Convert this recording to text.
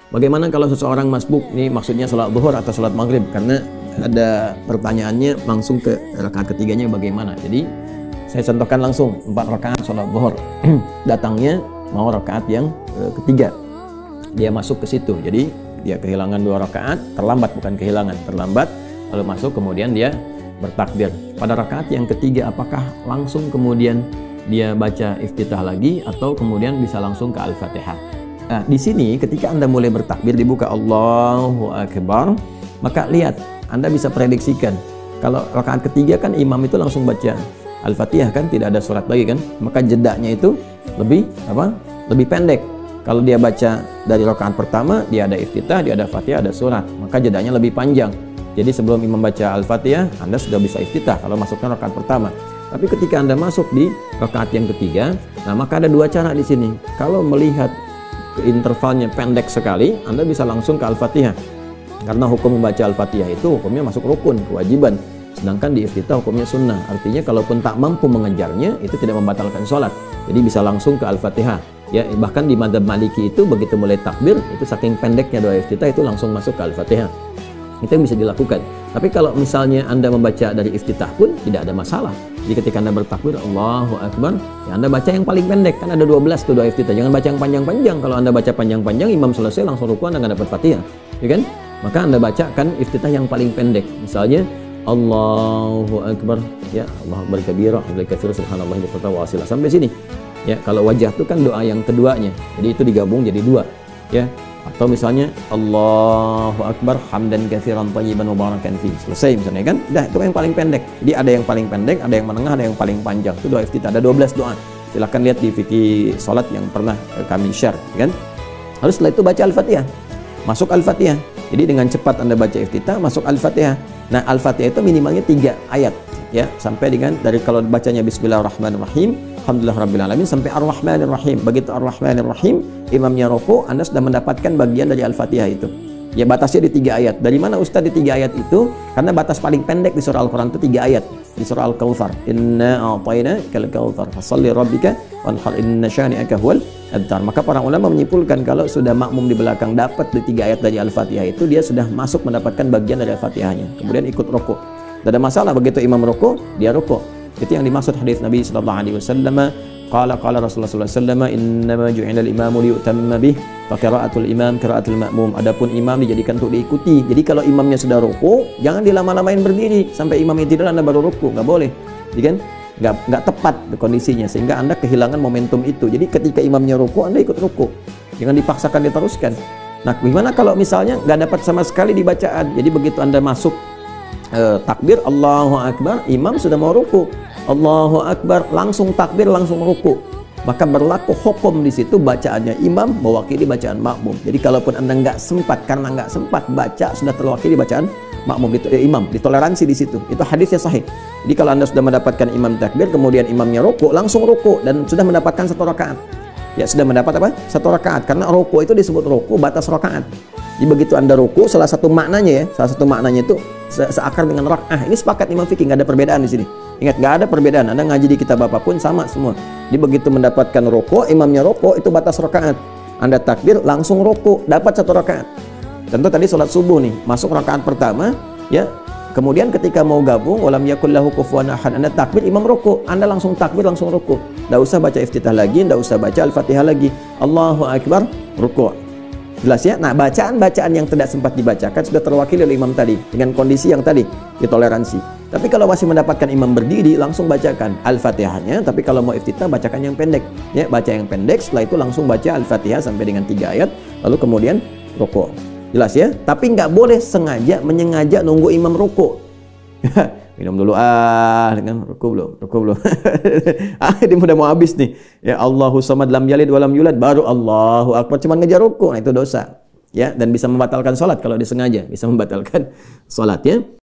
Bagaimana kalau seseorang masbuk, ini maksudnya sholat zuhur atau sholat maghrib, karena ada pertanyaannya langsung ke rakaat ketiganya bagaimana. Jadi saya contohkan langsung 4 rakaat sholat zuhur. Datangnya mau rakaat yang ketiga, dia masuk ke situ, jadi dia kehilangan 2 rakaat, terlambat, bukan kehilangan, terlambat, lalu masuk, kemudian dia bertakbir. Pada rakaat yang ketiga, apakah langsung kemudian dia baca iftitah lagi atau kemudian bisa langsung ke Al-Fatihah? Nah, di sini ketika Anda mulai bertakbir, dibuka Allahu Akbar, maka lihat, Anda bisa prediksikan. Kalau rakaat ketiga kan imam itu langsung baca Al-Fatihah kan, tidak ada surat lagi kan, maka jedanya itu lebih lebih pendek. Kalau dia baca dari rakaat pertama, dia ada iftitah, dia ada Fatihah, ada surat, maka jedanya lebih panjang. Jadi sebelum imam baca Al-Fatihah, Anda sudah bisa iftitah kalau masukkan rakaat pertama. Tapi ketika Anda masuk di rakaat yang ketiga, nah maka ada 2 cara di sini. Kalau melihat intervalnya pendek sekali, Anda bisa langsung ke Al-Fatihah. Karena hukum membaca Al-Fatihah itu hukumnya masuk rukun, kewajiban. Sedangkan di iftitah hukumnya sunnah. Artinya kalaupun tak mampu mengejarnya, itu tidak membatalkan sholat. Jadi bisa langsung ke Al-Fatihah. Ya, bahkan di madzhab Maliki itu begitu mulai takbir, itu saking pendeknya doa iftitah itu langsung masuk ke Al-Fatihah. Itu yang bisa dilakukan. Tapi kalau misalnya Anda membaca dari iftitah pun tidak ada masalah. Jadi ketika Anda bertakbir Allahu Akbar, ya Anda baca yang paling pendek, kan ada 12 tuh doa iftitah. Jangan baca yang panjang-panjang. Kalau Anda baca panjang-panjang, imam selesai langsung ruku, Anda nggak dapat Fatihah, ya kan? Maka Anda bacakan iftitah yang paling pendek. Misalnya Allahu Akbar, ya Allah Akbar kabira, Allahu katsira, subhanallah wa asila, sampai sini. Ya, kalau wajah itu kan doa yang keduanya. Jadi itu digabung jadi 2, ya. Atau misalnya Allahu Akbar hamdan katsiran thayyiban mubarakan fi. Selesai misalnya kan. Dah, itu yang paling pendek. Jadi ada yang paling pendek, ada yang menengah, ada yang paling panjang. Itu doa iftitah, ada 12 doa. Silakan lihat di fikih salat yang pernah kami share, kan. Lalu setelah itu baca Al-Fatihah. Masuk Al-Fatihah. Jadi dengan cepat Anda baca iftitah, masuk Al-Fatihah. Nah, Al-Fatihah itu minimalnya 3 ayat, ya. Sampai dengan dari kalau bacanya Bismillahirrahmanirrahim, Alhamdulillahirrabbilalamin, sampai Ar-Rahmanirrahim. Begitu Ar-Rahmanirrahim, imamnya rukuk, Anda sudah mendapatkan bagian dari Al-Fatihah itu. Ya, batasnya di 3 ayat. Dari mana Ustaz di 3 ayat itu? Karena batas paling pendek di surah Al-Quran itu 3 ayat. Di surah Al-Kautsar, Inna a'tainakal kautsar fasalli rabbika wanhar inna syani'aka huwal abtar. Maka para ulama menyimpulkan kalau sudah makmum di belakang dapat di 3 ayat dari Al-Fatihah itu, dia sudah masuk mendapatkan bagian dari Al-Fatihahnya. Kemudian ikut rukuk. Tidak ada masalah, begitu imam rukuk, dia rukuk. Itu yang dimaksud hadis Nabi sallallahu alaihi wasallam. Qala Rasulullah sallallahu alaihi wasallam, "Innama ju'ila al-imamu liyutamma bih, fa qira'atul imam qira'atul ma'mum." Adapun imam dijadikan untuk diikuti. Jadi kalau imamnya sudah rukuk, jangan dilama-lamain berdiri sampai imamnya tidur Anda baru rukuk, nggak boleh. Jadi kan nggak tepat kondisinya, sehingga Anda kehilangan momentum itu. Jadi ketika imamnya rukuk, Anda ikut rukuk. Jangan dipaksakan diteruskan. Nah, gimana kalau misalnya nggak dapat sama sekali di bacaan? Jadi begitu Anda masuk takbir Allahu Akbar, imam sudah mau ruku, Allahu Akbar, langsung takbir, langsung ruku, maka berlaku hukum di situ bacaannya imam mewakili bacaan makmum. Jadi kalaupun Anda nggak sempat, karena nggak sempat baca, sudah terwakili bacaan makmum, imam ditoleransi di situ. Itu hadisnya sahih. Jadi kalau Anda sudah mendapatkan imam takbir, kemudian imamnya ruku, langsung ruku dan sudah mendapatkan 1 rakaat. Ya, sudah mendapat apa? 1 rakaat. Karena ruku itu disebut ruku batas rakaat. Jadi begitu Anda ruku, salah satu maknanya itu seakar dengan rak'ah. Ini sepakat Imam Fikih, nggak ada perbedaan di sini. Ingat, nggak ada perbedaan. Anda ngaji di kitab apapun sama semua. Jadi begitu mendapatkan ruku, imamnya ruku, itu batas rakaat. Anda takbir, langsung ruku, dapat 1 rakaat. Contoh tadi sholat subuh nih, masuk rakaat pertama, ya. Kemudian ketika mau gabung, walam yakul lahu kufuwan ahad, Anda takbir, imam ruku, Anda langsung takbir, langsung ruku. Nggak usah baca iftitah lagi, nggak usah baca Al-Fatihah lagi. Allahu Akbar, ruku. Jelas ya? Nah, bacaan-bacaan yang tidak sempat dibacakan sudah terwakili oleh imam tadi dengan kondisi yang tadi ditoleransi. Tapi kalau masih mendapatkan imam berdiri, langsung bacakan Al-Fatihahnya. Tapi kalau mau iftitah, bacakan yang pendek. Ya, baca yang pendek, setelah itu langsung baca Al-Fatihah sampai dengan 3 ayat, lalu kemudian rukuk. Jelas ya? Tapi nggak boleh menyengaja nunggu imam rukuk. Minum dulu dengan rukuk belum. Ini udah mau habis nih. Ya, Allahu samad lam yalid walam yulad, baru Allahu Akbar, cuma ngejar rukuk. Nah, itu dosa. Ya, dan bisa membatalkan sholat kalau disengaja, bisa membatalkan sholat ya.